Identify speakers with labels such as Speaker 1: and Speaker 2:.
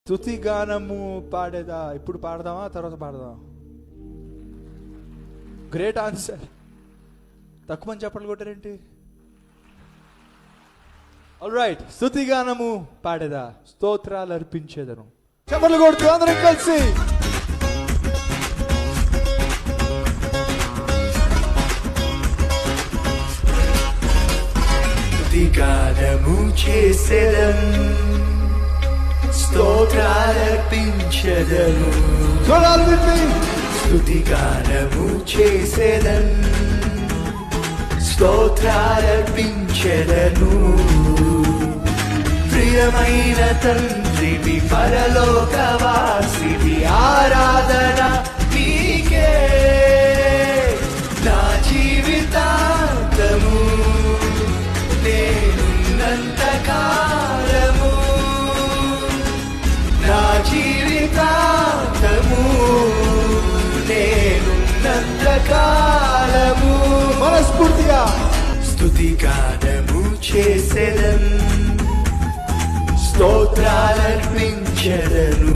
Speaker 1: స్తుతి గానము పాడేదా? ఇప్పుడు పాడదామా తర్వాత పాడదామా? Great answer. తక్కువ మంది చెప్పలు కొట్టారేంటి? ఆల్ రైట్, స్తుతి గానము పాడేదా, స్తోత్రాలు అర్పించేదను. చెప్పలు కొడుతూ అందరం కలిసి
Speaker 2: స్తుతి గానము చేసేదం, స్తోత్రాలర్పించెదను. స్తుతి గానము చేసేదం, స్తోత్రాలర్పించెదను. ప్రియమైన తండ్రివి, పరలోకవాసివి, ఆరాధన నీకే. నా జీవితాంతము నేనున్నంత కాలము, నా జీవితాంతము నేనున్నంత కాలము
Speaker 1: మనస్ఫూర్తిగా
Speaker 2: స్తుతి గానము చేసేదం, స్తోత్రాలర్పించెదను.